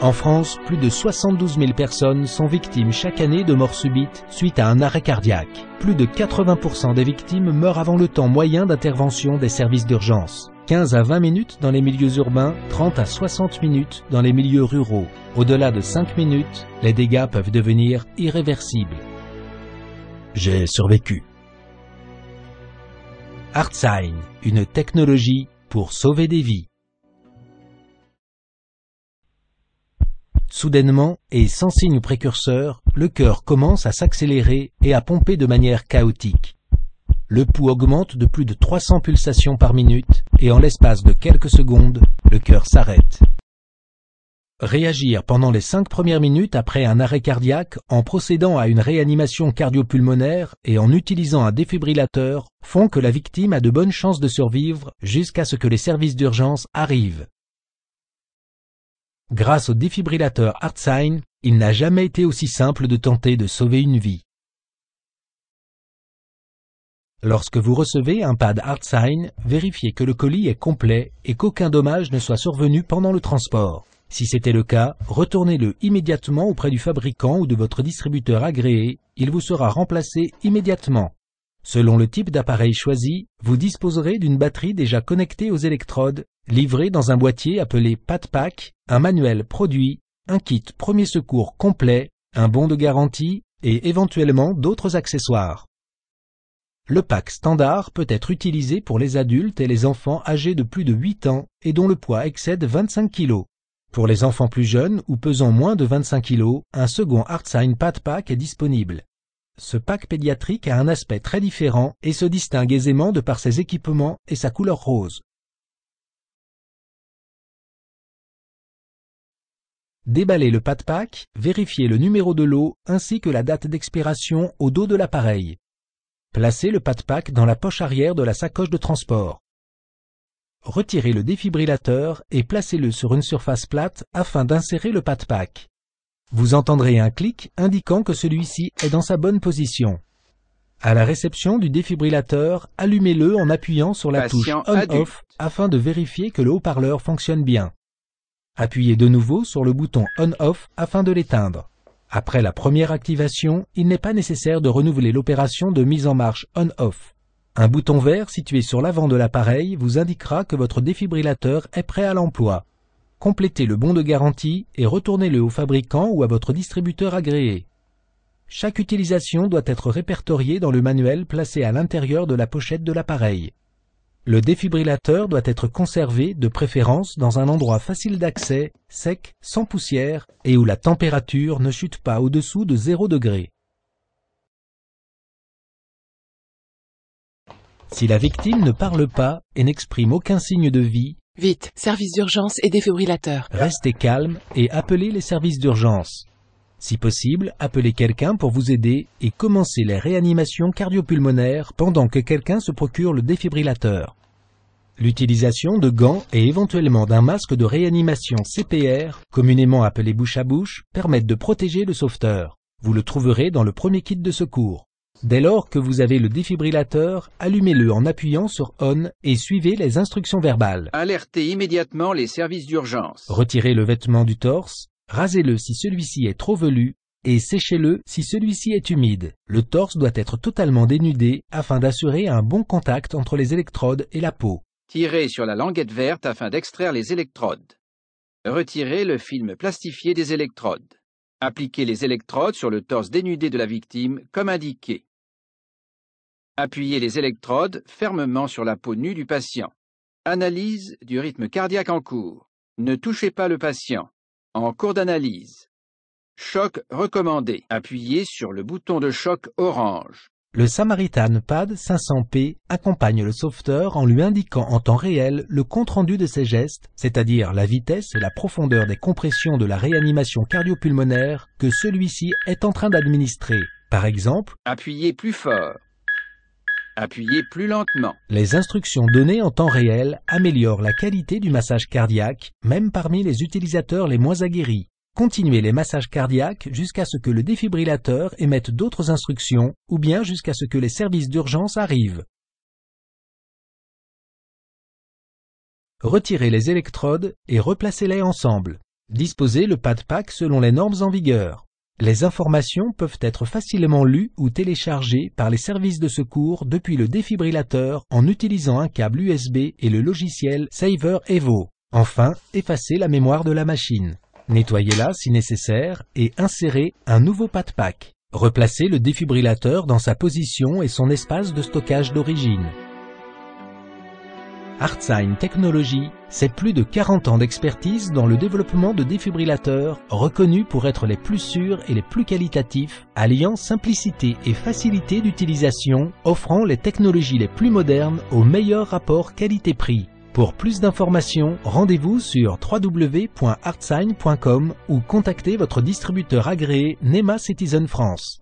En France, plus de 72 000 personnes sont victimes chaque année de mort subite suite à un arrêt cardiaque. Plus de 80% des victimes meurent avant le temps moyen d'intervention des services d'urgence. 15 à 20 minutes dans les milieux urbains, 30 à 60 minutes dans les milieux ruraux. Au-delà de 5 minutes, les dégâts peuvent devenir irréversibles. J'ai survécu. HeartSign, une technologie pour sauver des vies. Soudainement, et sans signe précurseur, le cœur commence à s'accélérer et à pomper de manière chaotique. Le pouls augmente de plus de 300 pulsations par minute, et en l'espace de quelques secondes, le cœur s'arrête. Réagir pendant les 5 premières minutes après un arrêt cardiaque en procédant à une réanimation cardiopulmonaire et en utilisant un défibrillateur font que la victime a de bonnes chances de survivre jusqu'à ce que les services d'urgence arrivent. Grâce au défibrillateur HeartSign, il n'a jamais été aussi simple de tenter de sauver une vie. Lorsque vous recevez un pad HeartSign, vérifiez que le colis est complet et qu'aucun dommage ne soit survenu pendant le transport. Si c'était le cas, retournez-le immédiatement auprès du fabricant ou de votre distributeur agréé, il vous sera remplacé immédiatement. Selon le type d'appareil choisi, vous disposerez d'une batterie déjà connectée aux électrodes, livrée dans un boîtier appelé PadPack, un manuel produit, un kit premier secours complet, un bon de garantie et éventuellement d'autres accessoires. Le pack standard peut être utilisé pour les adultes et les enfants âgés de plus de 8 ans et dont le poids excède 25 kg. Pour les enfants plus jeunes ou pesant moins de 25 kg, un second HeartSign PadPack est disponible. Ce pack pédiatrique a un aspect très différent et se distingue aisément de par ses équipements et sa couleur rose. Déballez le PadPack, vérifiez le numéro de lot ainsi que la date d'expiration au dos de l'appareil. Placez le PadPack dans la poche arrière de la sacoche de transport. Retirez le défibrillateur et placez-le sur une surface plate afin d'insérer le PadPack. Vous entendrez un clic indiquant que celui-ci est dans sa bonne position. À la réception du défibrillateur, allumez-le en appuyant sur la touche On-Off afin de vérifier que le haut-parleur fonctionne bien. Appuyez de nouveau sur le bouton On-Off afin de l'éteindre. Après la première activation, il n'est pas nécessaire de renouveler l'opération de mise en marche On-Off. Un bouton vert situé sur l'avant de l'appareil vous indiquera que votre défibrillateur est prêt à l'emploi. Complétez le bon de garantie et retournez-le au fabricant ou à votre distributeur agréé. Chaque utilisation doit être répertoriée dans le manuel placé à l'intérieur de la pochette de l'appareil. Le défibrillateur doit être conservé, de préférence, dans un endroit facile d'accès, sec, sans poussière et où la température ne chute pas au-dessous de 0 degré. Si la victime ne parle pas et n'exprime aucun signe de vie, vite, service d'urgence et défibrillateur. Restez calme et appelez les services d'urgence. Si possible, appelez quelqu'un pour vous aider et commencez les réanimations cardiopulmonaires pendant que quelqu'un se procure le défibrillateur. L'utilisation de gants et éventuellement d'un masque de réanimation CPR, communément appelé bouche à bouche, permettent de protéger le sauveteur. Vous le trouverez dans le premier kit de secours. Dès lors que vous avez le défibrillateur, allumez-le en appuyant sur On et suivez les instructions verbales. Alertez immédiatement les services d'urgence. Retirez le vêtement du torse, rasez-le si celui-ci est trop velu et séchez-le si celui-ci est humide. Le torse doit être totalement dénudé afin d'assurer un bon contact entre les électrodes et la peau. Tirez sur la languette verte afin d'extraire les électrodes. Retirez le film plastifié des électrodes. Appliquez les électrodes sur le torse dénudé de la victime comme indiqué. Appuyez les électrodes fermement sur la peau nue du patient. Analyse du rythme cardiaque en cours. Ne touchez pas le patient. En cours d'analyse. Choc recommandé. Appuyez sur le bouton de choc orange. Le Samaritan Pad 500P accompagne le sauveteur en lui indiquant en temps réel le compte-rendu de ses gestes, c'est-à-dire la vitesse et la profondeur des compressions de la réanimation cardiopulmonaire que celui-ci est en train d'administrer. Par exemple, appuyez plus fort. Appuyez plus lentement. Les instructions données en temps réel améliorent la qualité du massage cardiaque, même parmi les utilisateurs les moins aguerris. Continuez les massages cardiaques jusqu'à ce que le défibrillateur émette d'autres instructions ou bien jusqu'à ce que les services d'urgence arrivent. Retirez les électrodes et replacez-les ensemble. Disposez le PadPack selon les normes en vigueur. Les informations peuvent être facilement lues ou téléchargées par les services de secours depuis le défibrillateur en utilisant un câble USB et le logiciel Saver Evo. Enfin, effacez la mémoire de la machine. Nettoyez-la si nécessaire et insérez un nouveau PadPack. Replacez le défibrillateur dans sa position et son espace de stockage d'origine. ArtSign Technologies, c'est plus de 40 ans d'expertise dans le développement de défibrillateurs reconnus pour être les plus sûrs et les plus qualitatifs, alliant simplicité et facilité d'utilisation, offrant les technologies les plus modernes au meilleur rapport qualité-prix. Pour plus d'informations, rendez-vous sur www.artsign.com ou contactez votre distributeur agréé NEMA Citizen France.